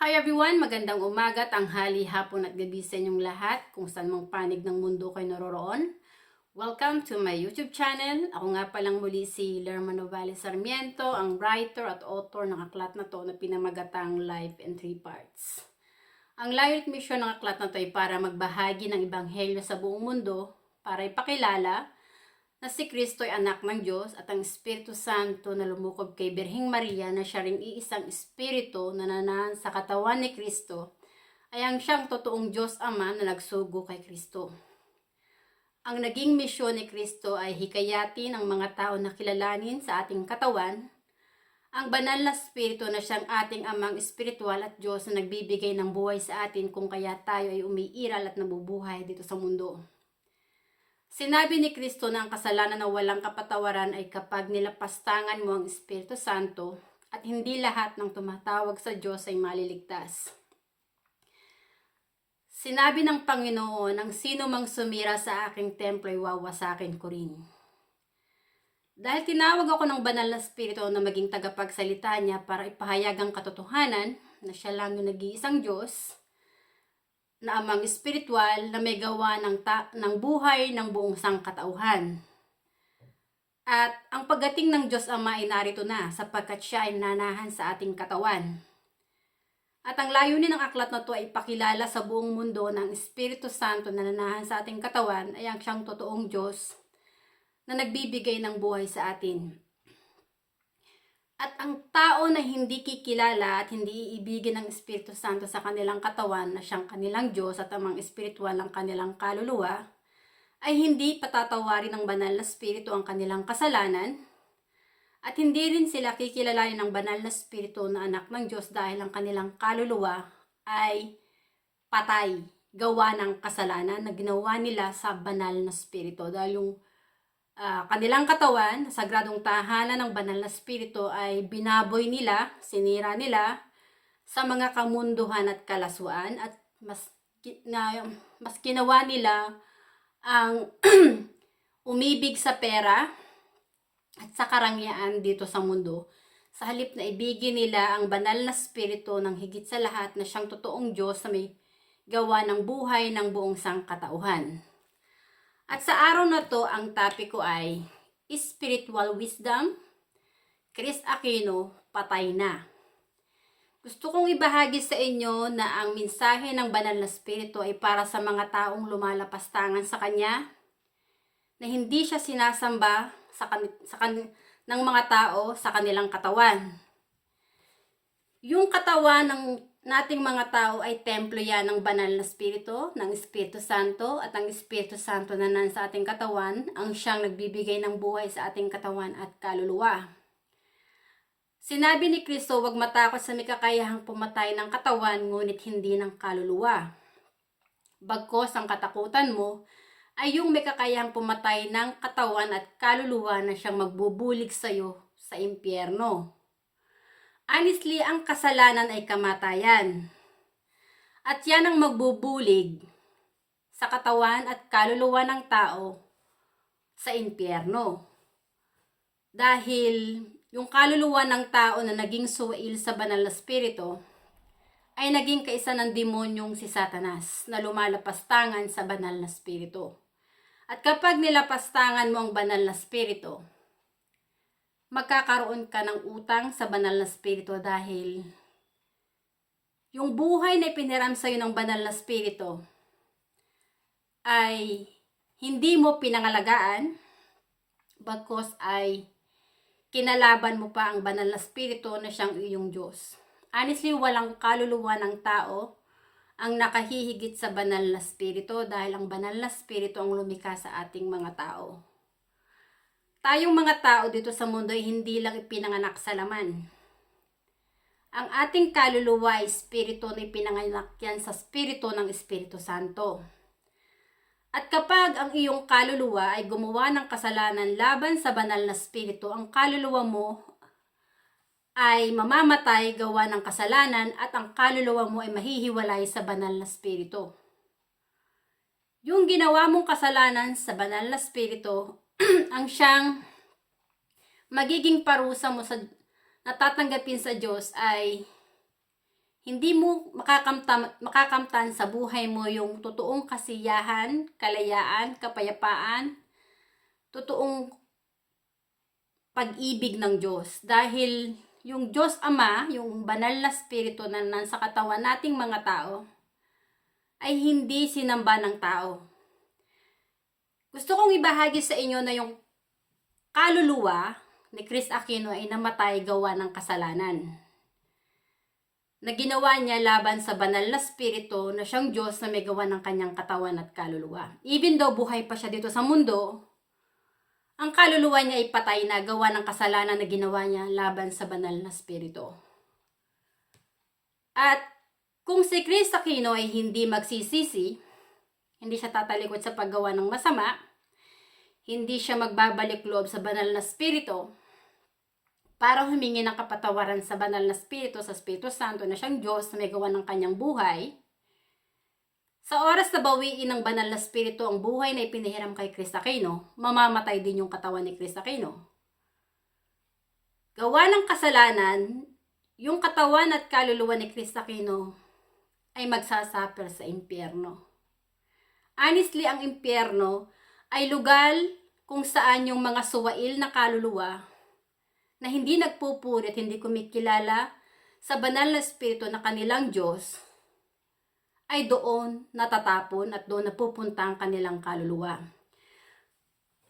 Hi everyone! Magandang umaga, tanghali, hapon at gabi sa inyong lahat kung saan mang panig ng mundo kayo naroroon. Welcome to my YouTube channel. Ako nga palang muli si Lerma Novales Sarmiento, ang writer at author ng aklat na to na pinamagatang Life in 3 Parts. Ang layo at misyon ng aklat na to ay para magbahagi ng ebanghelyo sa buong mundo, para ipakilala na si Kristo ay anak ng Diyos at ang Espiritu Santo na lumukob kay Birheng Maria na siya ring iisang Espiritu na nananahan sa katawan ni Kristo ay ang siyang totoong Diyos Ama na nagsugo kay Kristo. Ang naging misyon ni Kristo ay hikayatin ang mga tao na kilalanin sa ating katawan ang banal na Espiritu na siyang ating Amang Espiritual at Diyos na nagbibigay ng buhay sa atin kung kaya tayo ay umiiral at nabubuhay dito sa mundo. Sinabi ni Kristo na ang kasalanan na walang kapatawaran ay kapag nilapastangan mo ang Espiritu Santo at hindi lahat ng tumatawag sa Diyos ay maliligtas. Sinabi ng Panginoon, ang sino mang sumira sa aking templo ay wawasakin ko rin. Dahil tinawag ako ng banal na Espiritu na maging tagapagsalita niya para ipahayag ang katotohanan na siya lang yung nag-iisang Diyos, na Amang Espiritual na may gawa ng buhay ng buong sangkatauhan. At ang pagdating ng Diyos Ama ay narito na sapagkat siya ay nanahan sa ating katawan. At ang layunin ng aklat na ito ay ipakilala sa buong mundo ng Espiritu Santo na nanahan sa ating katawan ay ang siyang totoong Diyos na nagbibigay ng buhay sa atin. At ang tao na hindi kikilala at hindi iibigin ng Espiritu Santo sa kanilang katawan na siyang kanilang Diyos at amang espiritual ng kanilang kaluluwa, ay hindi patatawarin ng banal na Espiritu ang kanilang kasalanan, at hindi rin sila kikilalanin ng banal na Espiritu na anak ng Diyos dahil ang kanilang kaluluwa ay patay, gawa ng kasalanan na ginawa nila sa banal na Espiritu. Dahil yung kanilang katawan, sagradong tahanan ng banal na Espiritu ay binaboy nila, sinira nila sa mga kamunduhan at kalaswaan at mas ginawa nila ang umibig sa pera at sa karangyaan dito sa mundo. Sa halip na ibigin nila ang banal na Espiritu ng higit sa lahat na siyang totoong Diyos na may gawa ng buhay ng buong sangkatauhan. At sa araw na to, ang topic ko ay Spiritual Wisdom, Chris Aquino, patay na. Gusto kong ibahagi sa inyo na ang mensahe ng banal na Espiritu ay para sa mga taong lumalapastangan sa Kanya, na hindi siya sinasamba ng mga tao sa kanilang katawan. Yung katawan ng nating mga tao ay templo yan ng banal na Espiritu, ng Espiritu Santo, at ang Espiritu Santo na nasa ating katawan ang siyang nagbibigay ng buhay sa ating katawan at kaluluwa. Sinabi ni Kristo, huwag matakot sa may kakayahang pumatay ng katawan, ngunit hindi ng kaluluwa. Bagkos ang katakutan mo ay yung may kakayahang pumatay ng katawan at kaluluwa na siyang magbubulig sa iyo sa impyerno. Honestly, ang kasalanan ay kamatayan. At yan ang magbubulig sa katawan at kaluluwa ng tao sa impyerno. Dahil yung kaluluwa ng tao na naging suwail sa banal na Espiritu ay naging kaisa ng demonyong si Satanas na lumalapastangan sa banal na Espiritu. At kapag nilapastangan mo ang banal na Espiritu, magkakaroon ka ng utang sa banal na Espiritu dahil yung buhay na ipinhiram sa iyo ng banal na Espiritu ay hindi mo pinangalagaan, bagkos ay kinalaban mo pa ang banal na Espiritu na siyang iyong Diyos. Honestly, walang kaluluwa ng tao ang nakahihigit sa banal na Espiritu dahil ang banal na Espiritu ang lumikha sa ating mga tao. Tayong mga tao dito sa mundo ay hindi lang ipinanganak sa laman. Ang ating kaluluwa ay espiritu na ipinanganak yan sa Espiritu ng Espiritu Santo. At kapag ang iyong kaluluwa ay gumawa ng kasalanan laban sa banal na Espiritu, ang kaluluwa mo ay mamamatay gawa ng kasalanan at ang kaluluwa mo ay mahihiwalay sa banal na Espiritu. Yung ginawa mong kasalanan sa banal na Espiritu ang siyang magiging parusa mo sa natatanggapin sa Diyos ay Hindi mo makakamtan sa buhay mo yung totoong kasiyahan, kalayaan, kapayapaan, totoong pag-ibig ng Diyos. Dahil yung Diyos Ama, yung banal na spirito na nasa katawan nating mga tao, ay hindi sinamba ng tao. Gusto kong ibahagi sa inyo na yung kaluluwa ni Chris Aquino ay namatay gawa ng kasalanan na ginawa niya laban sa banal na spirito na siyang Diyos na may gawa ng kanyang katawan at kaluluwa. Even though buhay pa siya dito sa mundo, ang kaluluwa niya ay patay na gawa ng kasalanan na ginawa niya laban sa banal na spirito. At kung si Chris Aquino ay hindi magsisisi, hindi siya tatalikod sa paggawa ng masama, hindi siya magbabalik loob sa banal na spirito, para humingi ng kapatawaran sa banal na spirito, sa Espiritu Santo na siyang Diyos na may gawa ng kanyang buhay. Sa oras na bawiin ng banal na spirito ang buhay na ipinahiram kay Chris Aquino, mamamatay din yung katawan ni Chris Aquino. Gawa ng kasalanan, yung katawan at kaluluwa ni Chris Aquino ay magsasuffer sa impyerno. Honestly, ang impyerno ay lugar kung saan yung mga suwail na kaluluwa na hindi nagpupuri at hindi kumikilala sa banal na spirito na kanilang Diyos, ay doon natatapon at doon napupunta ang kanilang kaluluwa.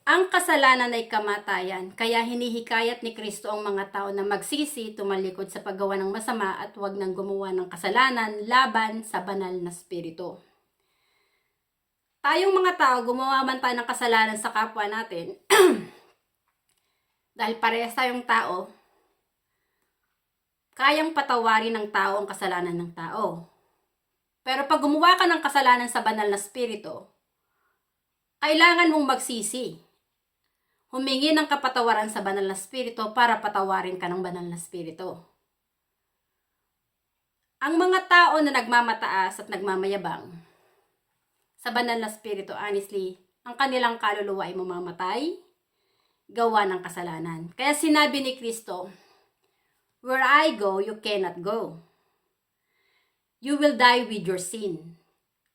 Ang kasalanan ay kamatayan, kaya hinihikayat ni Kristo ang mga tao na magsisi, tumalikod sa paggawa ng masama at huwag nang gumawa ng kasalanan laban sa banal na spirito. Tayong mga tao, gumawa man tayo ng kasalanan sa kapwa natin, dahil parehas tayong tao, kayang patawarin ng tao ang kasalanan ng tao. Pero pag gumawa ka ng kasalanan sa banal na spirito, kailangan mong magsisi. Humingi ng kapatawaran sa banal na spirito para patawarin ka ng banal na spirito. Ang mga tao na nagmamataas at nagmamayabang sa banal na spirito, honestly, ang kanilang kaluluwa ay mamamatay, gawa ng kasalanan. Kaya sinabi ni Kristo, "Where I go, you cannot go. You will die with your sin."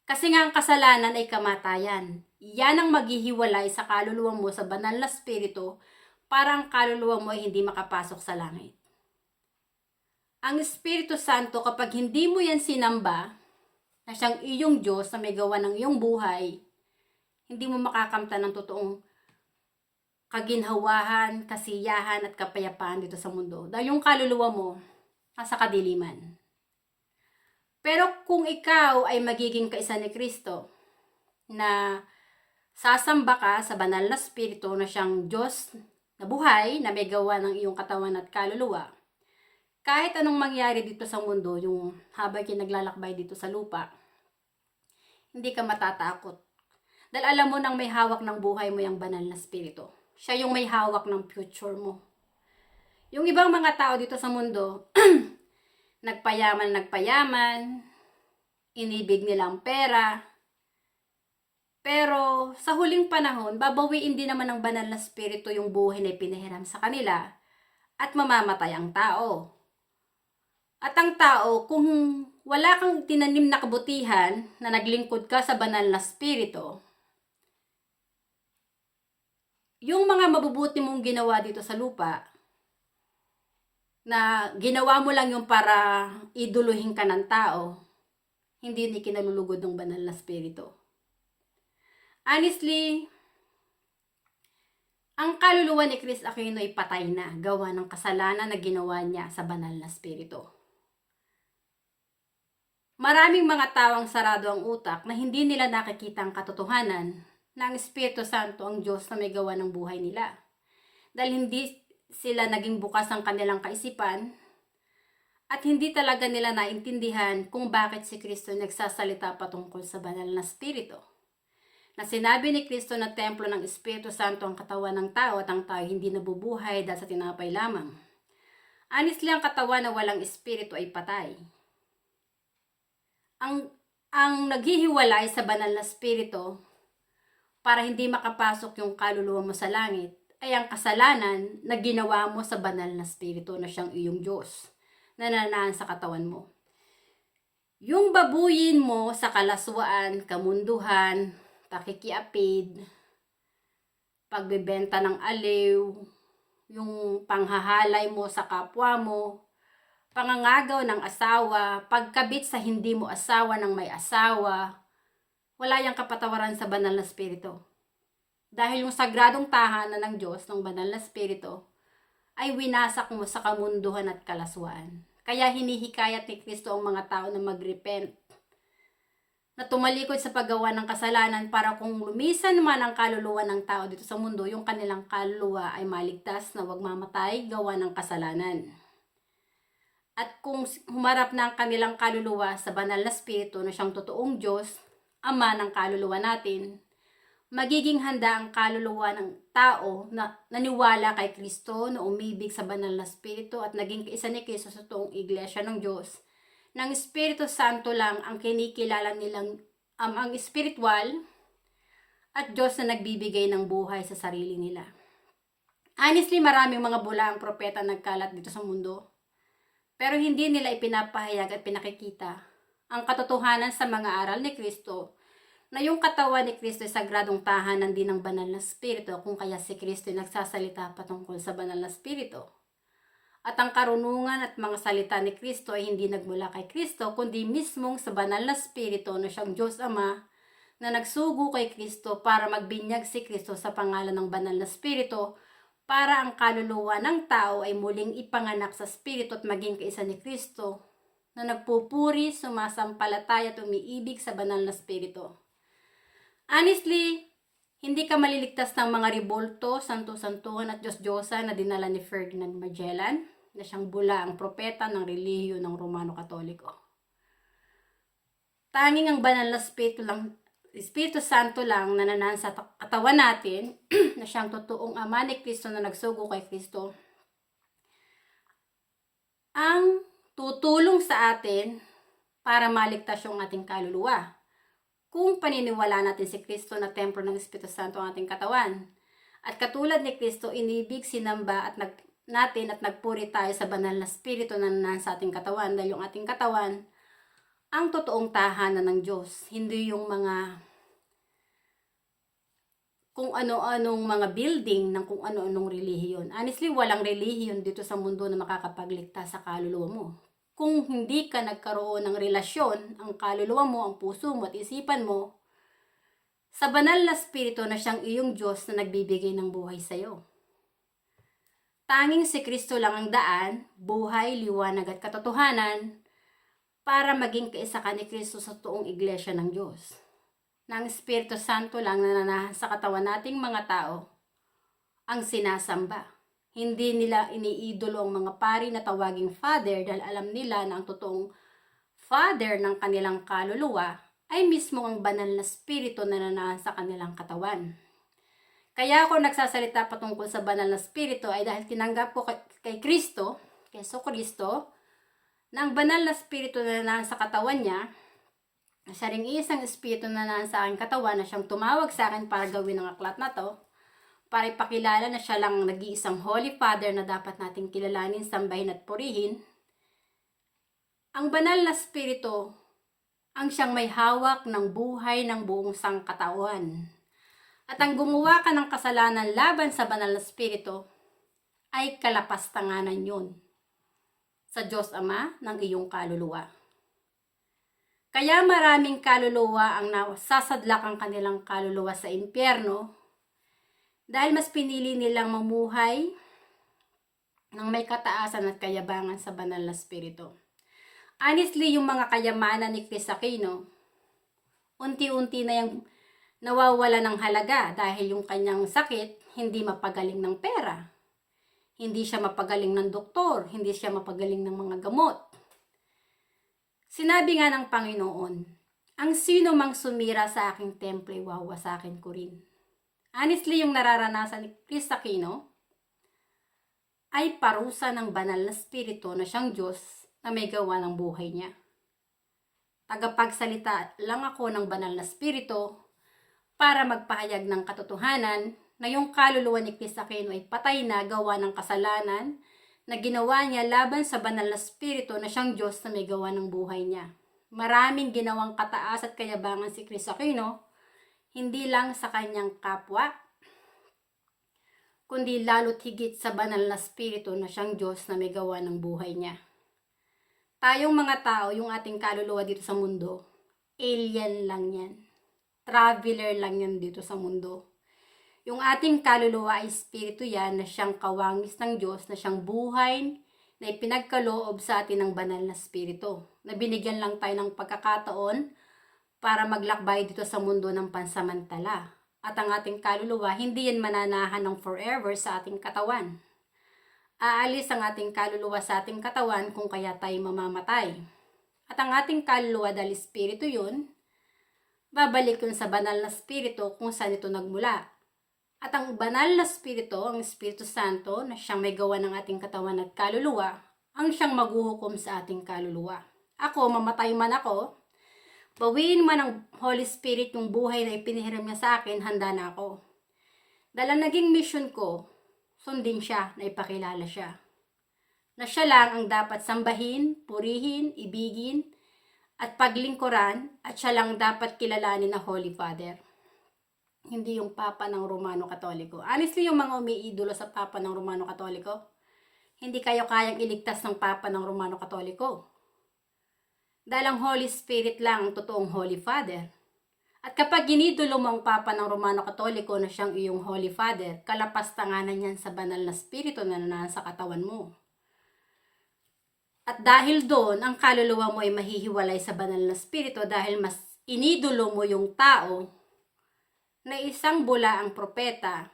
Kasi nga ang kasalanan ay kamatayan. Yan ang maghihiwalay sa kaluluwa mo sa banal na spirito para ang kaluluwa mo ay hindi makapasok sa langit. Ang Espiritu Santo, kapag hindi mo yan sinamba, na siyang iyong Diyos na may gawa ng iyong buhay, hindi mo makakamtan ng totoong kaginhawahan, kasiyahan at kapayapaan dito sa mundo. Dahil yung kaluluwa mo nasa kadiliman. Pero kung ikaw ay magiging kaisa ni Kristo, na sasamba ka sa banal na spirito na siyang Diyos na buhay, na may gawa ng iyong katawan at kaluluwa, kahit anong mangyari dito sa mundo, yung habang kinaglalakbay dito sa lupa, hindi ka matatakot. Dahil alam mo nang may hawak ng buhay mo yung banal na spirito. Siya yung may hawak ng future mo. Yung ibang mga tao dito sa mundo, nagpayaman, inibig nilang pera. Pero sa huling panahon, babawiin din naman ng banal na spirito yung buhay na ipinahiram sa kanila at mamamatay ang tao. At ang tao, kung wala kang tinanim na kabutihan na naglingkod ka sa banal na spirito, yung mga mabubuti mong ginawa dito sa lupa, na ginawa mo lang yung para iduluhin ka ng tao, hindi ni kinalulugod ng banal na spirito. Honestly, ang kaluluwa ni Chris Aquino ay patay na, gawa ng kasalanan na ginawa niya sa banal na spirito. Maraming mga tawang sarado ang utak na hindi nila nakikita ang katotohanan na ang Espiritu Santo ang Diyos na may gawa ng buhay nila. Dahil hindi sila naging bukas ang kanilang kaisipan at hindi talaga nila naintindihan kung bakit si Kristo nagsasalita patungkol sa banal na spirito. Na sinabi ni Kristo na templo ng Espiritu Santo ang katawan ng tao at ang tao hindi nabubuhay dahil sa tinapay lamang. Honestly, ang katawan na walang espiritu ay patay. Ang naghihiwalay sa banal na spirito para hindi makapasok yung kaluluwa mo sa langit ay ang kasalanan na ginawa mo sa banal na spirito na siyang iyong Diyos na nananaan sa katawan mo. Yung babuyin mo sa kalaswaan, kamunduhan, pakikiapid, pagbebenta ng aliw, yung panghahalay mo sa kapwa mo, pangangagaw ng asawa, pagkabit sa hindi mo asawa ng may asawa, wala yang kapatawaran sa banal na spirito. Dahil yung sagradong tahanan ng Diyos, ng banal na spirito, ay winasak mo sa kamunduhan at kalaswaan. Kaya hinihikayat ni Kristo ang mga tao na mag-repent, na tumalikod sa paggawa ng kasalanan para kung lumisan man ang kaluluwa ng tao dito sa mundo, yung kanilang kaluluwa ay maligtas na wag mamatay gawa ng kasalanan. At kung humarap na ang kanilang kaluluwa sa banal na spirito na siyang totoong Diyos, Ama ng kaluluwa natin, magiging handa ang kaluluwa ng tao na naniwala kay Kristo, na umibig sa banal na spirito at naging kaisa ni Kristo sa toong iglesia ng Diyos. Ng Espiritu Santo lang ang kinikilala nilang ang spiritual at Diyos na nagbibigay ng buhay sa sarili nila. Honestly, maraming mga bulaang propeta nagkalat dito sa mundo, pero hindi nila ipinapahayag at pinakikita ang katotohanan sa mga aral ni Kristo, na yung katawan ni Kristo ay sagradong tahanan din ng banal na spirito, kung kaya si Kristo ay nagsasalita patungkol sa banal na spirito. At ang karunungan at mga salita ni Kristo ay hindi nagmula kay Kristo, kundi mismong sa banal na spirito na siyang Diyos Ama, na nagsugo kay Kristo para magbinyag si Kristo sa pangalan ng banal na spirito, para ang kaluluwa ng tao ay muling ipanganak sa spirito at maging kaisa ni Kristo, na nagpupuri, sumasampalataya at umiibig sa banal na spirito. Honestly, hindi ka maliligtas ng mga rebolto, santo-santuhan at Diyos-Diyosa na dinala ni Ferdinand Magellan, na siyang bula ang propeta ng relihiyon ng Romano Katoliko. Tanging ang banal na Espiritu Santo lang na nananahan sa katawan natin, na siyang totoong Ama ni Kristo na nagsugo kay Kristo, ang tutulong sa atin para maligtas yung ating kaluluwa. Kung paniniwala natin si Kristo na templo ng Espiritu Santo ang ating katawan. At katulad ni Kristo, inibig, sinamba at natin at nagpuri tayo sa banal na spirito na nananahan sa ating katawan, dahil yung ating katawan ang totoong tahanan ng Diyos, hindi yung mga kung ano-anong mga building ng kung ano-anong relihiyon. Honestly, walang relihiyon dito sa mundo na makakapagligtas sa kaluluwa mo. Kung hindi ka nagkaroon ng relasyon, ang kaluluwa mo, ang puso mo at isipan mo, sa banal na spirito na siyang iyong Diyos na nagbibigay ng buhay sa iyo. Tanging si Kristo lang ang daan, buhay, liwanag at katotohanan para maging kaisa ka ni Kristo sa toong iglesia ng Diyos. Ng Espiritu Santo lang na nananahan sa katawan nating mga tao ang sinasamba. Hindi nila iniidolo ang mga pari na tawaging Father, dahil alam nila na ang totoong Father ng kanilang kaluluwa ay mismo ang banal na spirito na nananahan sa kanilang katawan. Kaya ako nagsasalita patungkol sa banal na spirito ay dahil tinanggap ko kay Kristo, kay Kristo, na ang banal na spirito na nananahan sa katawan niya, siya ring isang espiritu na nananahan sa aking katawan, na siyang tumawag sa akin para gawin ang aklat na to, para ipakilala na siya lang nag-iisang Holy Father na dapat nating kilalanin, sambahin at purihin. Ang banal na spirito ang siyang may hawak ng buhay ng buong sangkatawan. At ang gumawa ka ng kasalanan laban sa banal na spirito ay kalapastanganan yun sa Diyos Ama ng iyong kaluluwa. Kaya maraming kaluluwa ang nasasadlak ang kanilang kaluluwa sa impyerno, dahil mas pinili nilang mamuhay ng may kataasan at kayabangan sa banal na spirito. Honestly, yung mga kayamanan ni Chris Aquino, unti-unti na yung nawawala ng halaga, dahil yung kanyang sakit hindi mapagaling ng pera. Hindi siya mapagaling ng doktor, hindi siya mapagaling ng mga gamot. Sinabi nga ng Panginoon, ang sino mang sumira sa aking templo ay wawasakin ko rin. Honestly, yung nararanasan ni Chris Aquino ay parusa ng banal na spirito na siyang Diyos na may gawa ng buhay niya. Tagapagsalita lang ako ng banal na spirito para magpahayag ng katotohanan na yung kaluluwa ni Chris Aquino ay patay na gawa ng kasalanan na ginawa niya laban sa banal na spirito na siyang Diyos na may gawa ng buhay niya. Maraming ginawang kataas at kayabangan si Cristo Aquino, hindi lang sa kanyang kapwa, kundi lalo't higit sa banal na spirito na siyang Diyos na may gawa ng buhay niya. Tayong mga tao, yung ating kaluluwa dito sa mundo, alien lang yan. Traveler lang yan dito sa mundo. Yung ating kaluluwa ay spirito yan na siyang kawangis ng Diyos, na siyang buhay, na ipinagkaloob sa atin ng banal na spirito. Na binigyan lang tayo ng pagkakataon para maglakbay dito sa mundo ng pansamantala. At ang ating kaluluwa, hindi yan mananahan ng forever sa ating katawan. Aalis ang ating kaluluwa sa ating katawan kung kaya tayo mamamatay. At ang ating kaluluwa dahil spirito yun, babalik yun sa banal na spirito kung saan ito nagmula. At ang banal na spirito, ang Espiritu Santo, na siyang may gawa ng ating katawan at kaluluwa, ang siyang maghuhukom sa ating kaluluwa. Ako, mamatay man ako, bawiin man ng Holy Spirit yung buhay na ipinihiram niya sa akin, handa na ako. Dahil ang naging mission ko, sundin siya, na ipakilala siya. Na siya lang ang dapat sambahin, purihin, ibigin, at paglingkuran, at siya lang dapat kilalanin na Holy Father. Hindi yung Papa ng Romano Katoliko. Honestly, yung mga umiidolo sa Papa ng Romano Katoliko, hindi kayo kayang iligtas ng Papa ng Romano Katoliko. Dahil ang Holy Spirit lang ang totoong Holy Father. At kapag ginidolo mo ang Papa ng Romano Katoliko na siyang iyong Holy Father, kalapastanganan yan sa banal na spirito na nasa katawan mo. At dahil doon, ang kaluluwa mo ay mahihiwalay sa banal na spirito dahil mas inidolo mo yung tao na isang bula ang propeta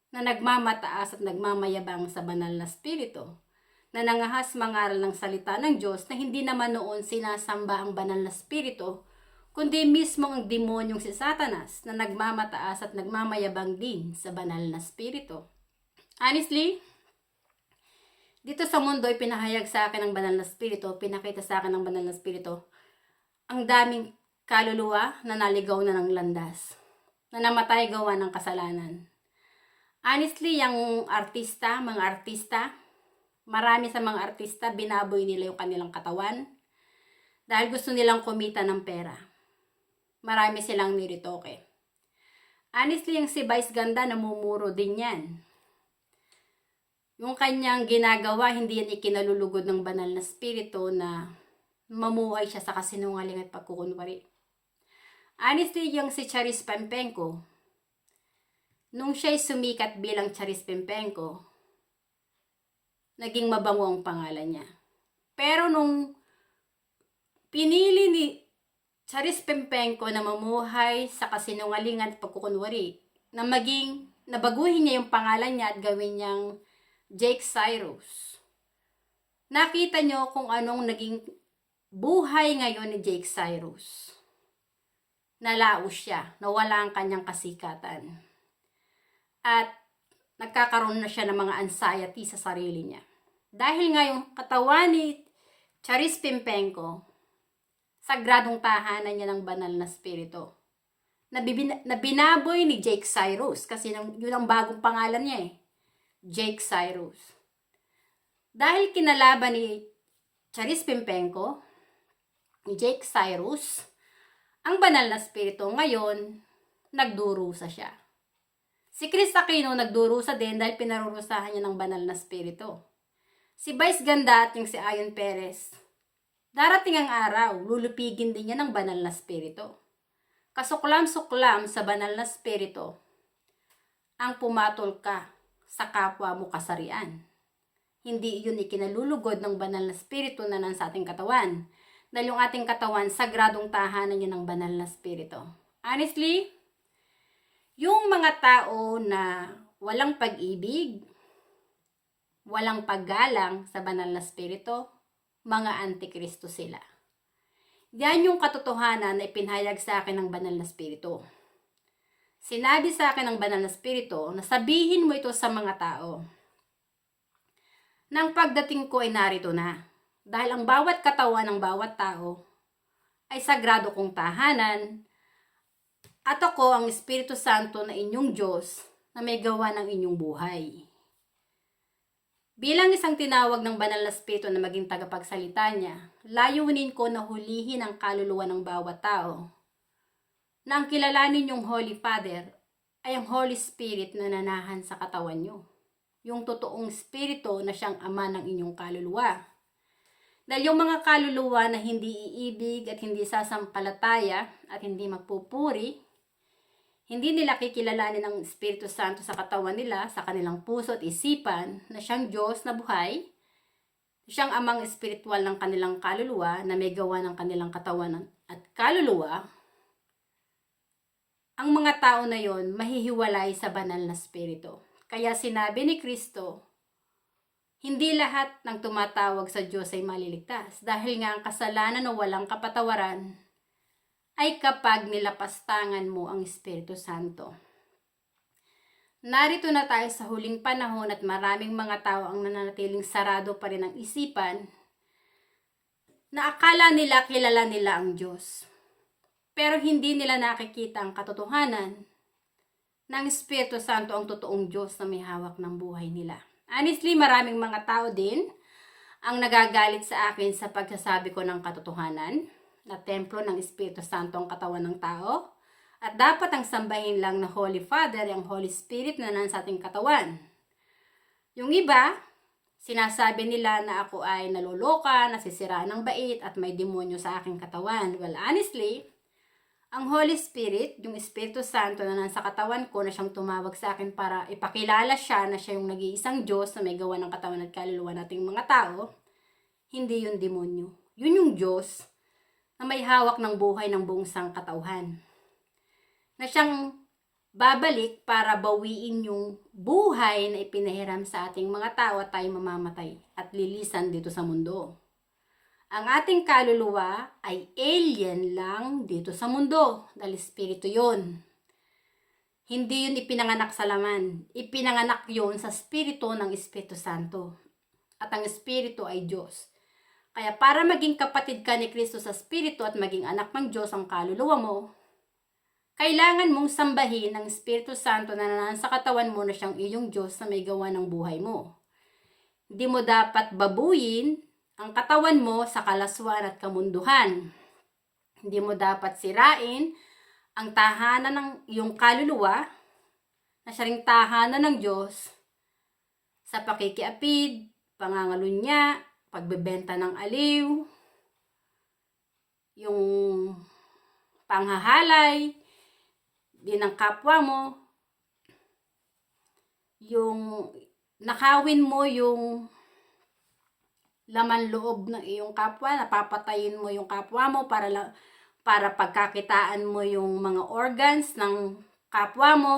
na nagmamataas at nagmamayabang sa banal na spirito, na nangahas mangaral ng salita ng Diyos na hindi naman noon sinasamba ang banal na spirito, kundi mismo ang demonyong si Satanas na nagmamataas at nagmamayabang din sa banal na spirito. Honestly, dito sa mundo ay pinahayag sa akin ng banal na spirito, pinakita sa akin ng banal na spirito, ang daming kaluluwa na naligaw na ng landas, na namatay gawa ng kasalanan. Honestly, yung mga artista, marami sa mga artista, binaboy nila yung kanilang katawan dahil gusto nilang kumita ng pera. Marami silang niritoke. Honestly, yung si Vice Ganda, namumuro din yan. Yung kanyang ginagawa, hindi yan ikinalulugod ng banal na spirito na mamuhay siya sa kasinungaling at pagkukunwari. Honestly, yung si Charis Pempenko, nung siya'y sumikat bilang Charis Pempenko, naging mabango ang pangalan niya. Pero nung pinili ni Charis Pempenko na mamuhay sa kasinungalingan at pagkukunwari, na nabaguhin niya yung pangalan niya at gawin niyang Jake Cyrus. Nakita niyo kung anong naging buhay ngayon ni Jake Cyrus. Nalaos siya, nawala ang kanyang kasikatan. At nagkakaroon na siya ng mga anxiety sa sarili niya. Dahil nga yung katawan ni Charis Pempenko, sagradong tahanan niya ng banal na spirito. Na binaboy ni Jake Cyrus, kasi yun ang bagong pangalan niya eh. Jake Cyrus. Dahil kinalaban ni Charis Pempenko, ni Jake Cyrus, ang banal na spirito ngayon, nagdurusa siya. Si Cristo Aquino nagdurusa din dahil pinarurusahan niya ng banal na spirito. Si Vice Ganda at yung si Ayon Perez, darating ang araw, lulupigin din niya ng banal na spirito. Kasuklam-suklam sa banal na spirito, ang pumatol ka sa kapwa mo kasarian. Hindi iyon ikinalulugod ng banal na spirito na nasa ating katawan. Dahil yung ating katawan, sagradong tahanan yun ng banal na spirito. Honestly, yung mga tao na walang pag-ibig, walang paggalang sa banal na spirito, mga antikristo sila. Yan yung katotohanan na ipinahayag sa akin ng banal na spirito. Sinabi sa akin ng banal na spirito na sabihin mo ito sa mga tao. Nang pagdating ko ay narito na. Dahil ang bawat katawan ng bawat tao ay sagrado kong tahanan at ako ang Espiritu Santo na inyong Diyos na may gawa ng inyong buhay. Bilang isang tinawag ng banal na espiritu na maging tagapagsalita niya, layunin ko na hulihin ang kaluluwa ng bawat tao. Na ang kilalanin yung Holy Father ay ang Holy Spirit na nanahan sa katawan nyo. Yung totoong espiritu na siyang ama ng inyong kaluluwa. Dahil yung mga kaluluwa na hindi iibig at hindi sasampalataya at hindi magpupuri, hindi nila kikilalanin ng Espiritu Santo sa katawan nila, sa kanilang puso at isipan, na siyang Diyos na buhay, siyang amang espiritual ng kanilang kaluluwa na may gawa ng kanilang katawan at kaluluwa. Ang mga tao na yon mahihiwalay sa banal na espiritu. Kaya sinabi ni Kristo, hindi lahat ng tumatawag sa Diyos ay maliligtas dahil nga ang kasalanan na walang kapatawaran ay kapag nilapastangan mo ang Espiritu Santo. Narito na tayo sa huling panahon at maraming mga tao ang nananatiling sarado pa rin ang isipan na akala nila kilala nila ang Diyos. Pero hindi nila nakikita ang katotohanan na ang Espiritu Santo ang totoong Diyos na may hawak ng buhay nila. Honestly, maraming mga tao din ang nagagalit sa akin sa pagsasabi ko ng katotohanan na templo ng Espiritu Santo ang katawan ng tao at dapat ang sambahin lang na Holy Father, ang Holy Spirit na nasa ating katawan. Yung iba, sinasabi nila na ako ay naloloka, nasisiraan ng bait at may demonyo sa aking katawan. Well, honestly, ang Holy Spirit, yung Espiritu Santo na nasa katawan ko na siyang tumawag sa akin para ipakilala siya na siya yung nag-iisang Diyos na may gawa ng katawan at kaluluwa nating mga tao, hindi yung demonyo. Yun yung Diyos na may hawak ng buhay ng buong sangkatauhan. Na siyang babalik para bawiin yung buhay na ipinahiram sa ating mga tao at tayo mamamatay at lilisan dito sa mundo. Ang ating kaluluwa ay alien lang dito sa mundo dahil espiritu yun. Hindi yun ipinanganak sa laman. Ipinanganak yun sa espiritu ng Espiritu Santo. At ang espiritu ay Diyos. Kaya para maging kapatid ka ni Kristo sa Espiritu at maging anak ng Diyos ang kaluluwa mo, kailangan mong sambahin ang Espiritu Santo na nasa katawan mo na siyang iyong Diyos na may gawa ng buhay mo. Hindi mo dapat babuyin ang katawan mo sa kalaswaan at kamunduhan. Hindi mo dapat sirain ang tahanan ng iyong kaluluwa na siya ring tahanan ng Diyos sa pakikiapid, pangangalunya, pagbebenta ng aliw, yung panghahalay din ng kapwa mo, yung nakawin mo yung laman loob ng iyong kapwa, napapatayin mo yung kapwa mo para pagkakitaan mo yung mga organs ng kapwa mo.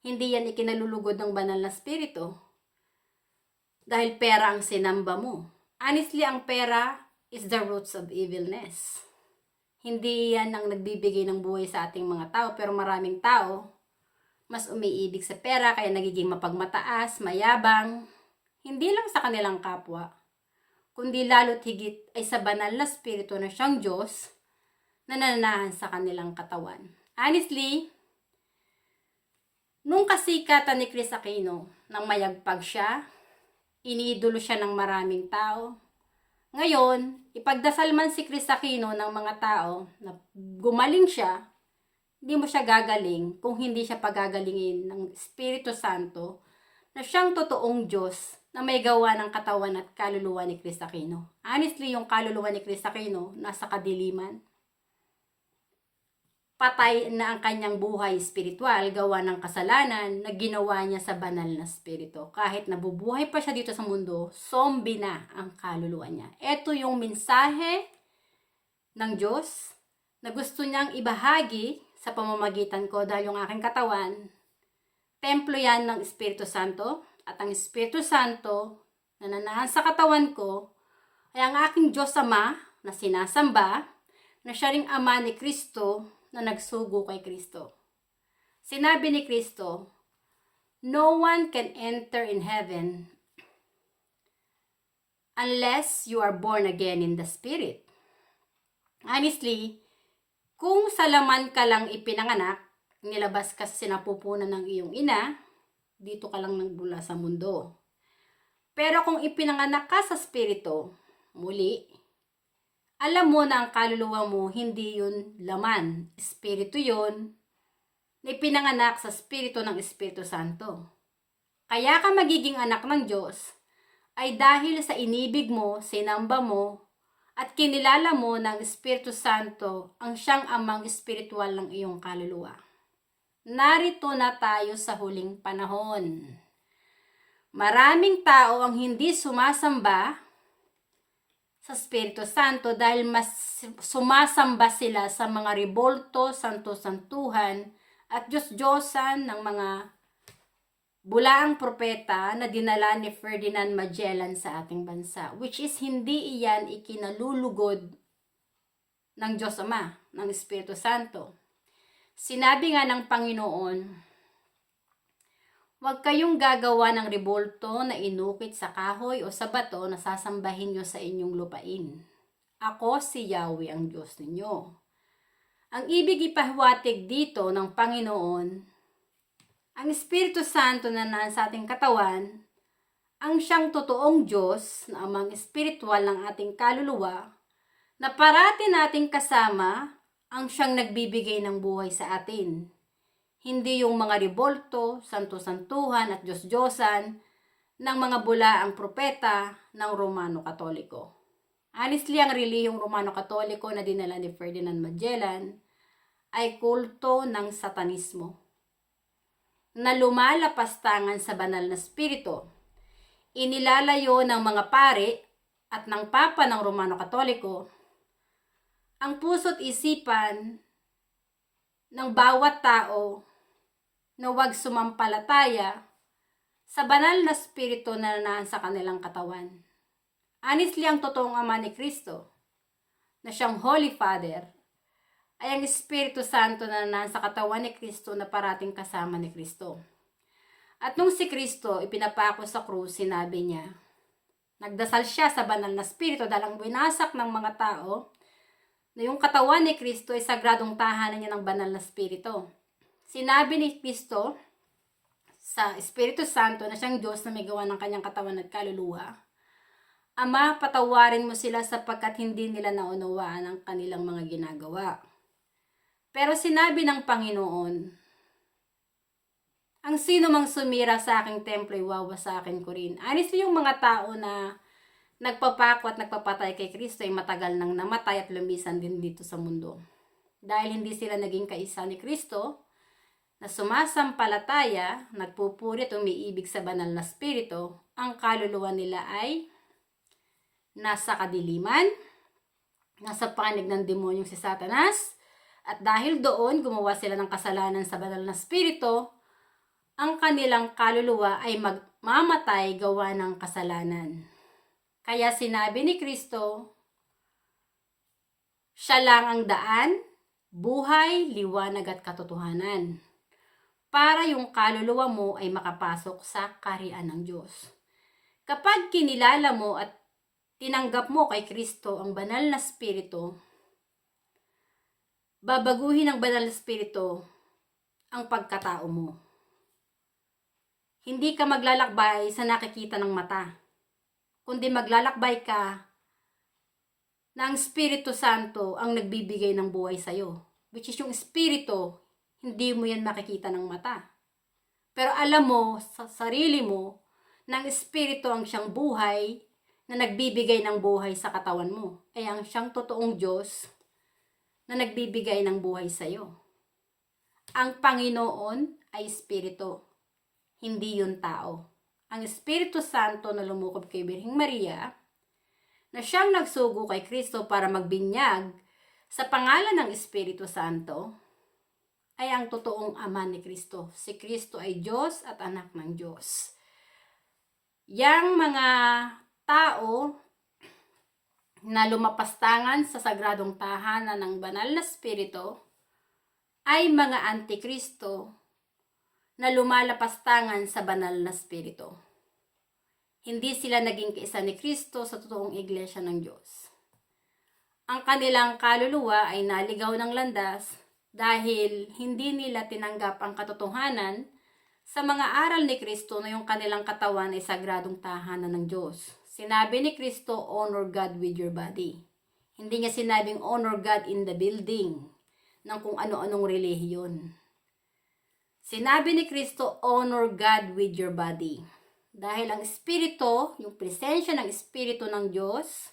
Hindi yan ikinalulugod ng banal na espiritu. Dahil pera ang sinamba mo. Honestly, ang pera is the roots of evilness. Hindi yan ang nagbibigay ng buhay sa ating mga tao, pero maraming tao mas umiibig sa pera kaya nagiging mapagmataas, mayabang, hindi lang sa kanilang kapwa, kundi lalo't higit ay sa banal na espiritu na siyang Diyos na nananahan sa kanilang katawan. Honestly, nung kasikatan ni Chris Aquino, nang mayagpag siya, iniidolo siya ng maraming tao. Ngayon, ipagdasal man si Chris Aquino ng mga tao na gumaling siya, hindi mo siya gagaling kung hindi siya pagagalingin ng Espiritu Santo na siyang totoong Diyos na may gawa ng katawan at kaluluwa ni Chris Aquino. Honestly, yung kaluluwa ni Chris Aquino nasa kadiliman. Patay na ang kanyang buhay espiritual, gawa ng kasalanan na ginawa niya sa banal na espiritu. Kahit nabubuhay pa siya dito sa mundo, zombie na ang kaluluwa niya. Ito yung mensahe ng Diyos na gusto niyang ibahagi sa pamamagitan ko dahil yung aking katawan, templo yan ng Espiritu Santo at ang Espiritu Santo na nananahan sa katawan ko ay ang aking Diyos Ama na sinasamba na siya ring Ama ni Kristo na nagsugo kay Kristo. Sinabi ni Kristo, no one can enter in heaven unless you are born again in the Spirit. Honestly, kung sa laman ka lang ipinanganak, nilabas ka sa sinapupunan ng iyong ina, dito ka lang nagbula sa mundo. Pero kung ipinanganak ka sa Espiritu, muli, alam mo na ang kaluluwa mo, hindi yun laman. Espiritu yun, na ipinanganak sa Espiritu ng Espiritu Santo. Kaya ka magiging anak ng Diyos, ay dahil sa inibig mo, sinamba mo, at kinilala mo ng Espiritu Santo ang siyang amang espiritual ng iyong kaluluwa. Narito na tayo sa huling panahon. Maraming tao ang hindi sumasamba sa Espiritu Santo dahil mas sumasamba sila sa mga rebolto, santo-santuhan at Diyos-Diyosan ng mga bulaang propeta na dinala ni Ferdinand Magellan sa ating bansa, which is hindi iyan ikinalulugod ng Diyos Ama, ng Espiritu Santo. Sinabi nga ng Panginoon, huwag kayong gagawa ng rebolto na inukit sa kahoy o sa bato na sasambahin nyo sa inyong lupain. Ako si Yahweh ang Diyos ninyo. Ang ibig ipahiwatig dito ng Panginoon, ang Espiritu Santo na nasa ating katawan, ang siyang totoong Diyos na amang espiritual ng ating kaluluwa, na parati nating kasama, ang siyang nagbibigay ng buhay sa atin. Hindi yung mga rebolto, santo-santuhan at Diyos-Diyosan ng mga bulaang propeta ng Romano Katoliko. Honestly, ang relihiyong Romano Katoliko na dinala ni Ferdinand Magellan ay kulto ng satanismo na lumalapastangan sa banal na spirito. Inilalayo ng mga pare at ng papa ng Romano Katoliko ang puso't isipan ng bawat tao na huwag sumampalataya sa banal na spirito na nasa kanilang katawan. Honestly, ang totoong Ama ni Kristo, na siyang Holy Father, ay ang Espiritu Santo na nasa katawan ni Kristo na parating kasama ni Kristo. At nung si Kristo ipinapako sa krus, sinabi niya, nagdasal siya sa banal na Espiritu dahil ang winasak ng mga tao na yung katawan ni Kristo ay sagradong tahanan niya ng banal na Espiritu. Sinabi ni Kristo sa Espiritu Santo na siyang Diyos na may gawa ng kanyang katawan at kaluluwa, Ama, patawarin mo sila sapagkat hindi nila naunawaan ang kanilang mga ginagawa. Pero sinabi ng Panginoon, ang sino mang sumira sa aking templo, wawasakin ko rin. Honestly, yung mga tao na nagpapako at nagpapatay kay Kristo ay matagal nang namatay at lumisan din dito sa mundo. Dahil hindi sila naging kaisa ni Kristo, na sumasampalataya, nagpupuri at umiibig sa banal na spirito, ang kaluluwa nila ay nasa kadiliman, nasa panig ng demonyong si Satanas, at dahil doon gumawa sila ng kasalanan sa banal na spirito, ang kanilang kaluluwa ay magmamatay gawa ng kasalanan. Kaya sinabi ni Kristo, siya lang ang daan, buhay, liwanag at katotohanan, para yung kaluluwa mo ay makapasok sa kaharian ng Diyos. Kapag kinilala mo at tinanggap mo kay Kristo ang banal na spirito, babaguhin ng banal na spirito ang pagkatao mo. Hindi ka maglalakbay sa nakikita ng mata, kundi maglalakbay ka na ang Espiritu Santo ang nagbibigay ng buhay sa'yo. Which is yung Espiritu, hindi mo yan makikita ng mata. Pero alam mo sa sarili mo na ang Espiritu ang siyang buhay na nagbibigay ng buhay sa katawan mo. Ay ang siyang totoong Diyos na nagbibigay ng buhay sa'yo. Ang Panginoon ay Espiritu, hindi yun tao. Ang Espiritu Santo na lumukob kay Birheng Maria, na siyang nagsugo kay Kristo para magbinyag sa pangalan ng Espiritu Santo, ay ang totoong Ama ni Kristo. Si Kristo ay Diyos at anak ng Diyos. Yang mga tao na lumapastangan sa sagradong tahanan ng banal na Espiritu ay mga antikristo na lumalapastangan sa banal na Espiritu. Hindi sila naging kaisa ni Kristo sa totoong iglesia ng Diyos. Ang kanilang kaluluwa ay naligaw ng landas dahil hindi nila tinanggap ang katotohanan Sa mga aral ni Kristo na yung kanilang katawan ay sagradong tahanan ng Diyos. Sinabi ni Kristo, honor God with your body. Hindi niya sinabing honor God in the building ng kung ano-anong relihiyon. Sinabi ni Kristo, honor God with your body. Dahil ang Espiritu, yung presensya ng Espiritu ng Diyos,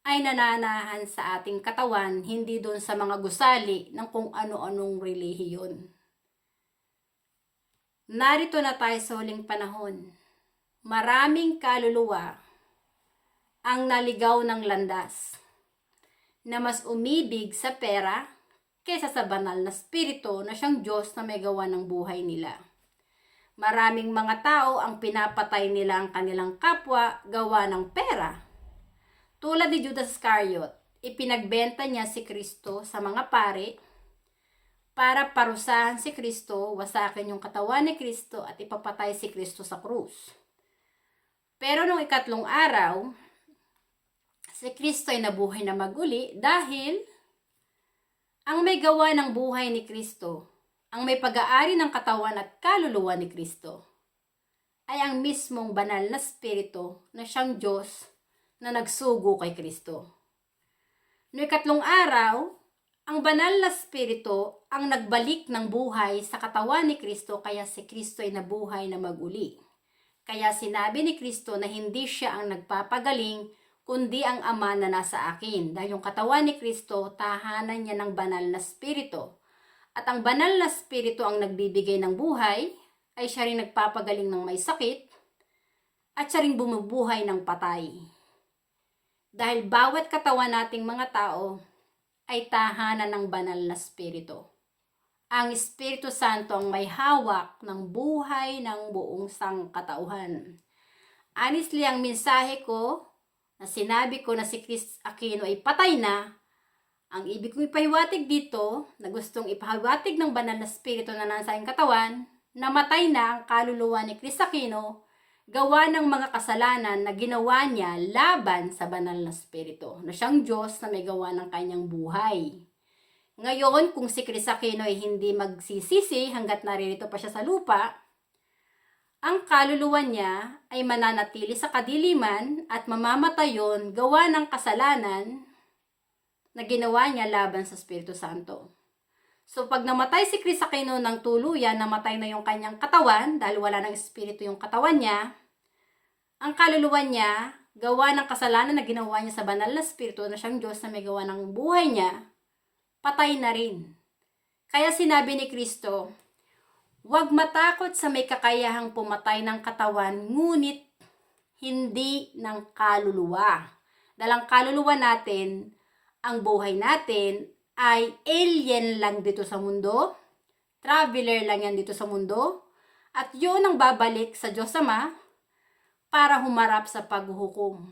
ay nananahan sa ating katawan, hindi doon sa mga gusali ng kung ano-anong relihiyon. Narito na tayo sa huling panahon. Maraming kaluluwa ang naligaw ng landas na mas umibig sa pera kaysa sa banal na spirito na siyang Diyos na may gawa ng buhay nila. Maraming mga tao ang pinapatay nila ang kanilang kapwa gawa ng pera. Tulad ni Judas Iscariot, ipinagbenta niya si Kristo sa mga pari para parusahan si Kristo, wasakin yung katawan ni Kristo at ipapatay si Kristo sa krus. Pero nung ikatlong araw, si Kristo ay nabuhay na maguli dahil ang may gawa ng buhay ni Kristo, ang may pag-aari ng katawan at kaluluwa ni Kristo, ay ang mismong banal na spirito na siyang Diyos na nagsugo kay Kristo. Noong ikatlong araw, ang banal na spirito ang nagbalik ng buhay sa katawan ni Kristo kaya si Kristo ay nabuhay na maguli. Kaya sinabi ni Kristo na hindi siya ang nagpapagaling, kundi ang Ama na nasa akin. Dahil yung katawan ni Kristo, tahanan niya ng banal na spirito. At ang banal na spirito ang nagbibigay ng buhay, ay siya rin nagpapagaling ng may sakit, at siya rin bumubuhay ng patay. Dahil bawat katawan nating mga tao, ay tahanan ng banal na spirito. Ang Espiritu Santo ang may hawak ng buhay ng buong sangkatauhan. Honestly, ang mensahe ko, na sinabi ko na si Chris Aquino ay patay na, ang ibig kong ipahiwatig dito, na gustong ipahiwatig ng banal na spirito na nasa aking katawan, namatay na ang kaluluwa ni Chris Aquino, gawa ng mga kasalanan na ginawa niya laban sa banal na spirito, na siyang Diyos na may gawa ng kanyang buhay. Ngayon, kung si Chris Aquino ay hindi magsisisi hanggat naririto pa siya sa lupa, ang kaluluwa niya ay mananatili sa kadiliman at mamamatay yon gawa ng kasalanan na ginawa niya laban sa Espiritu Santo. So pag namatay si Chris Aquino ng tuluyan, namatay na yung kanyang katawan dahil wala ng espiritu yung katawan niya, ang kaluluwa niya, gawa ng kasalanan na ginawa niya sa banal na espiritu na siyang Diyos na may gawa ng buhay niya, patay na rin. Kaya sinabi ni Kristo, huwag matakot sa may kakayahang pumatay ng katawan, ngunit hindi ng kaluluwa. Dahil ang kaluluwa natin, ang buhay natin, ay alien lang dito sa mundo, traveler lang yan dito sa mundo, at yun ang babalik sa Diyos Ama para humarap sa paghuhukom.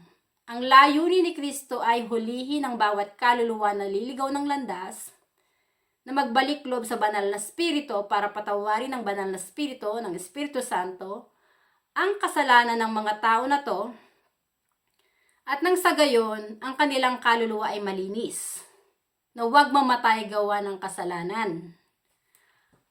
Ang layunin ni Kristo ay hulihin ang bawat kaluluwa na liligaw ng landas, na magbalik loob sa banal na spirito para patawarin ng banal na spirito ng Espiritu Santo ang kasalanan ng mga tao na to, at nang sa gayon ang kanilang kaluluwa ay malinis, na huwag mamatay gawa ng kasalanan.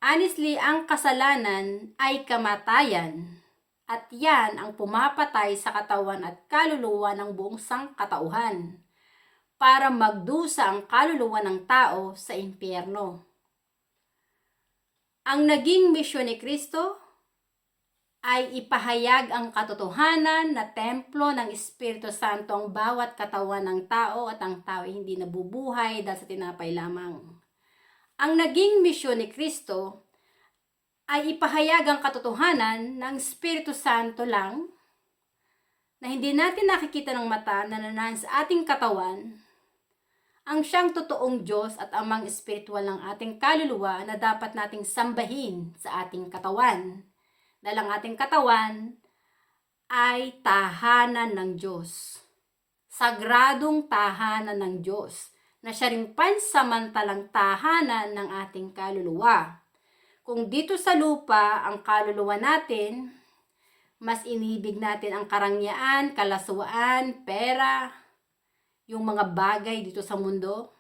Honestly, ang kasalanan ay kamatayan, at yan ang pumapatay sa katawan at kaluluwa ng buong sangkatauhan, para magdusa ang kaluluwa ng tao sa impyerno. Ang naging misyon ni Kristo ay ipahayag ang katotohanan na templo ng Espiritu Santo ang bawat katawan ng tao at ang tao ay hindi nabubuhay dahil sa tinapay lamang. Ang naging misyon ni Kristo ay ipahayag ang katotohanan ng Espiritu Santo lang na hindi natin nakikita ng mata na nananahan sa ating katawan, ang siyang totoong Diyos at amang espiritual ng ating kaluluwa na dapat nating sambahin sa ating katawan. Dahil ang ating katawan ay tahanan ng Diyos. Sagradong tahanan ng Diyos na siya ring pansamantalang tahanan ng ating kaluluwa. Kung dito sa lupa ang kaluluwa natin, mas inibig natin ang karangyaan, kalaswaan, pera, yung mga bagay dito sa mundo,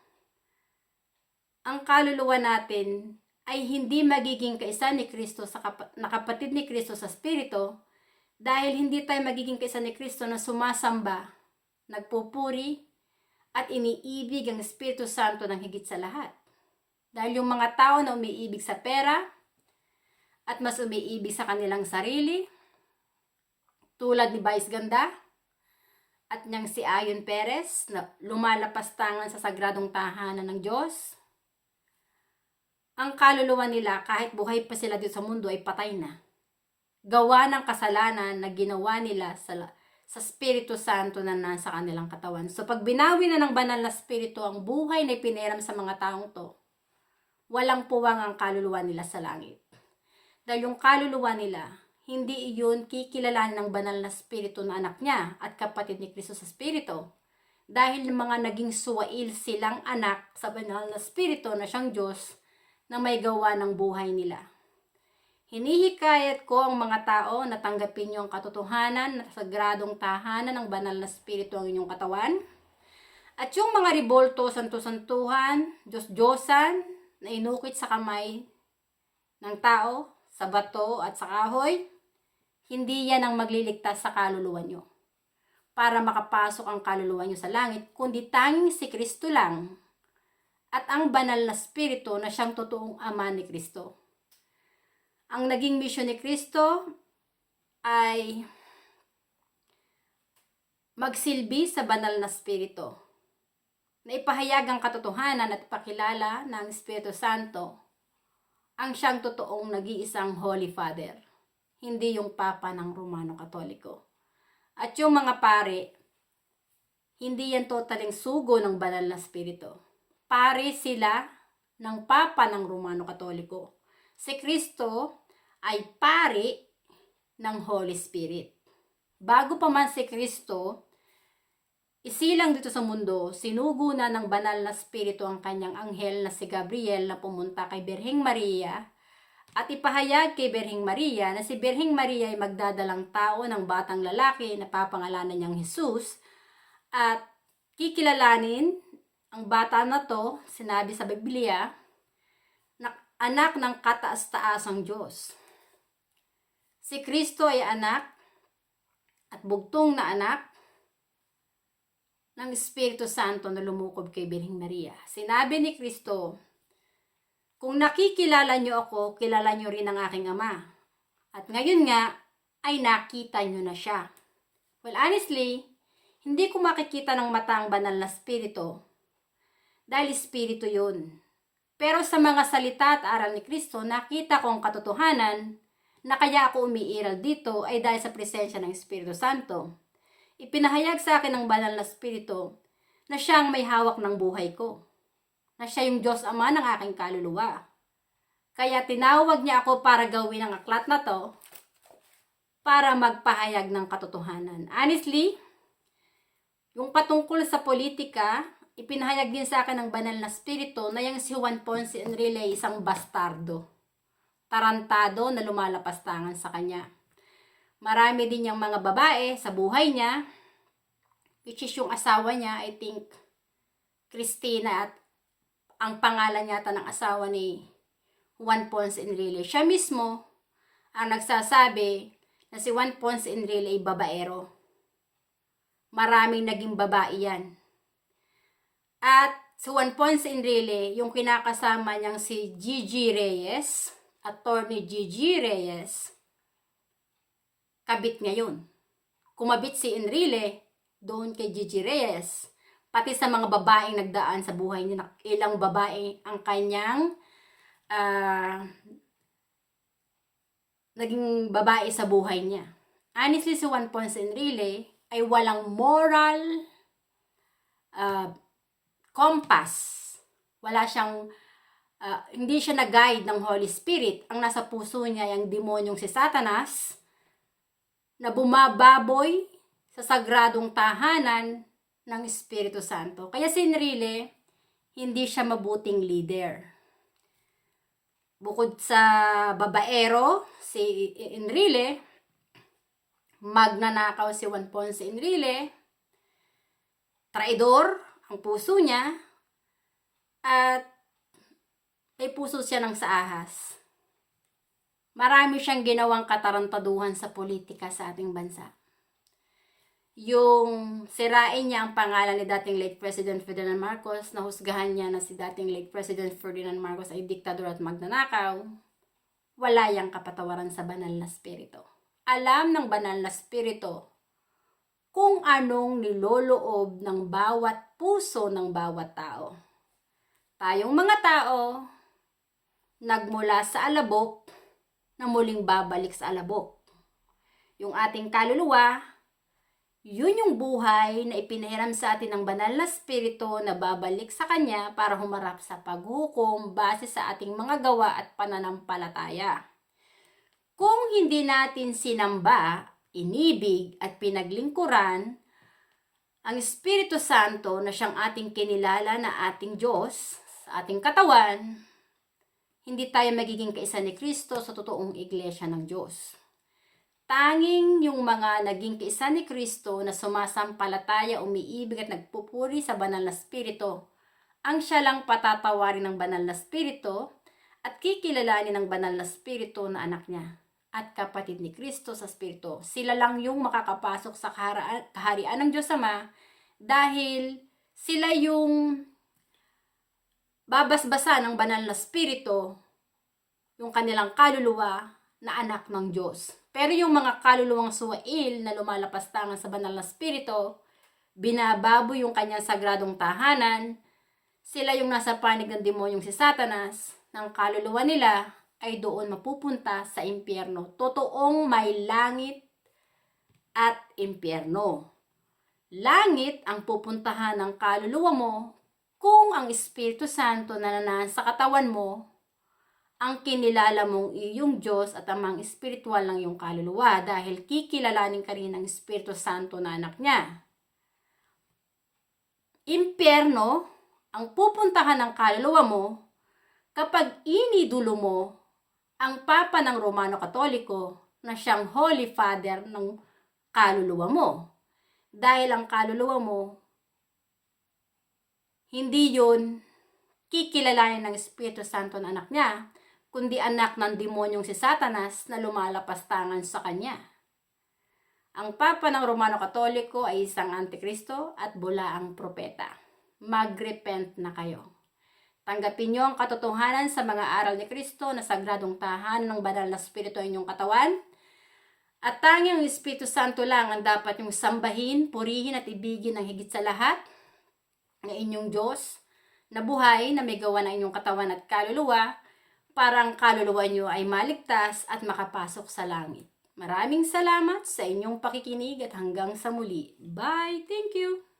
ang kaluluwa natin ay hindi magiging kaisa ni Kristo na kapatid ni Kristo sa Espiritu, dahil hindi tayo magiging kaisa ni Kristo na sumasamba, nagpupuri, at iniibig ang Espiritu Santo ng higit sa lahat. Dahil yung mga tao na umiibig sa pera at mas umiibig sa kanilang sarili, tulad ni Vice Ganda at niyang si Ayon Perez na lumalapastangan sa sagradong tahanan ng Diyos, ang kaluluwa nila kahit buhay pa sila dito sa mundo ay patay na. Gawa ng kasalanan na ginawa nila sa Espiritu Santo na nasa kanilang katawan. So pag binawi na ng banal na Espiritu ang buhay na ipiniram sa mga taong to, walang puwang ang kaluluwa nila sa langit. Dahil yung kaluluwa nila, hindi iyon kikilalanin ng banal na Espiritu na anak niya at kapatid ni Kristo sa Espiritu. Dahil mga naging suwail silang anak sa banal na Espiritu na siyang Diyos na may gawa ng buhay nila. Hinihikayat ko ang mga tao na tanggapin niyo ang katotohanan na sagradong tahanan ng banal na Espiritu ang inyong katawan. At yung mga ribolto, santo-santuhan, Diyos-Diyosan na inukit sa kamay ng tao, sa bato at sa kahoy, hindi yan ang magliligtas sa kaluluwa nyo para makapasok ang kaluluwa nyo sa langit, kundi tanging si Kristo lang at ang banal na Espiritu na siyang totoong Ama ni Kristo. Ang naging misyon ni Kristo ay magsilbi sa banal na Espiritu, na ipahayag ang katotohanan at ipakilala ng Espiritu Santo ang siyang totoong nag-iisang Holy Father, hindi yung Papa ng Romano Katoliko. At yung mga pare, hindi yan totaling sugo ng banal na Espiritu. Pare sila ng Papa ng Romano Katoliko. Si Kristo ay pare ng Holy Spirit. Bago pa man si Kristo isilang dito sa mundo, sinugo na ng banal na Espiritu ang kanyang anghel na si Gabriel na pumunta kay Birheng Maria at ipahayag kay Birheng Maria na si Birheng Maria ay magdadalang tao ng batang lalaki na papangalanan niyang Jesus at kikilalanin ang bata na to, sinabi sa Biblia, na anak ng kataas-taasang Diyos. Si Kristo ay anak at bugtong na anak ng Espiritu Santo na lumukob kay Birheng Maria. Sinabi ni Kristo, kung nakikilala niyo ako, kilala niyo rin ang aking Ama. At ngayon nga, ay nakita niyo na siya. Well, honestly, hindi ko makikita ng mata ang banal na Espiritu dahil Espiritu yun. Pero sa mga salita at aral ni Kristo, nakita ko ang katotohanan na kaya ako umiiral dito ay dahil sa presensya ng Espiritu Santo. Ipinahayag sa akin ng banal na Espiritu na siyang may hawak ng buhay ko, na siya yung Diyos Ama ng aking kaluluwa. Kaya tinawag niya ako para gawin ang aklat na to para magpahayag ng katotohanan. Honestly, yung patungkol sa politika, ipinahayag din sa akin ng banal na Espiritu na yung si Juan Ponce Enrile isang bastardo, tarantado na lumalapastangan sa kanya. Marami din yung mga babae sa buhay niya, which is yung asawa niya, I think, Christina, at ang pangalan yata ng asawa ni Juan Ponce Enrile. Siya mismo ang nagsasabi na si Juan Ponce Enrile ay babaero. Maraming naging babae yan. At si Juan Ponce Enrile, yung kinakasama niyang si Gigi Reyes, Attorney Gigi Reyes, kabit niya yun. Kumabit si Enrile doon kay Gigi Reyes. Pati sa mga babaeng nagdaan sa buhay niya, ilang babae ang kanyang naging babae sa buhay niya. Honestly, si Juan Ponce Enrile ay walang moral compass. Wala siyang, hindi siya na-guide ng Holy Spirit. Ang nasa puso niya ay ang demonyong si Satanas na bumababoy sa sagradong tahanan ng Espiritu Santo. Kaya si Enrile, hindi siya mabuting leader. Bukod sa babaero, si Enrile, magnanakaw si Juan Ponce Enrile, traidor ang puso niya, at may puso siya ng sa ahas. Marami siyang ginawang katarantaduhan sa politika sa ating bansa. Yung sirain niya ang pangalan ni dating late President Ferdinand Marcos, nahusgahan niya na si dating late President Ferdinand Marcos ay diktador at magnanakaw, wala yang kapatawaran sa banal na spirito. Alam ng banal na spirito kung anong niloloob ng bawat puso ng bawat tao. Tayong mga tao, nagmula sa alabok, na muling babalik sa alabok. Yung ating kaluluwa, yun yung buhay na ipinahiram sa atin ng banal na spirito na babalik sa Kanya para humarap sa paghukom base sa ating mga gawa at pananampalataya. Kung hindi natin sinamba, inibig at pinaglingkuran ang Espiritu Santo na siyang ating kinilala na ating Diyos sa ating katawan, hindi tayo magiging kaisa ni Kristo sa totoong iglesia ng Diyos. Tanging yung mga naging kaisa ni Kristo na sumasampalataya, umiibig at nagpupuri sa banal na spirito, ang siya lang patatawarin ng banal na spirito at kikilalanin ng banal na spirito na anak niya at kapatid ni Kristo sa spirito. Sila lang yung makakapasok sa kaharian ng Diyos Ama dahil sila yung babasbasa ng banal na spirito, yung kanilang kaluluwa na anak ng Diyos. Pero yung mga kaluluwang suwail na lumalapastangan sa banal na spirito, binababo yung kanyang sagradong tahanan, sila yung nasa panig ng demonyong si Satanas, ng kaluluwa nila ay doon mapupunta sa impyerno. Totoong may langit at impyerno. Langit ang pupuntahan ng kaluluwa mo kung ang Espiritu Santo na nananahan sa katawan mo, ang kinilala mong iyong Diyos at amang espiritual ng iyong kaluluwa dahil kikilalanin ka rin ng Espiritu Santo na anak niya. Impyerno ang pupuntahan ng kaluluwa mo kapag inidulo mo ang Papa ng Romano Katoliko na siyang Holy Father ng kaluluwa mo. Dahil ang kaluluwa mo, hindi yun kikilalanin ng Espiritu Santo na anak niya, kundi anak ng demonyong si Satanas na lumalapastangan sa kanya. Ang Papa ng Romano Katoliko ay isang antikristo at bulaang propeta. Mag-repent na kayo. Tanggapin niyo ang katotohanan sa mga aral ni Kristo na sagradong tahanan ng banal na spirito inyong katawan. At tanging ang Espiritu Santo lang ang dapat niyong sambahin, purihin at ibigin ng higit sa lahat na inyong Diyos na buhay na may gawa ng inyong katawan at kaluluwa para ang kaluluwa niyo ay maligtas at makapasok sa langit. Maraming salamat sa inyong pakikinig at hanggang sa muli. Bye! Thank you!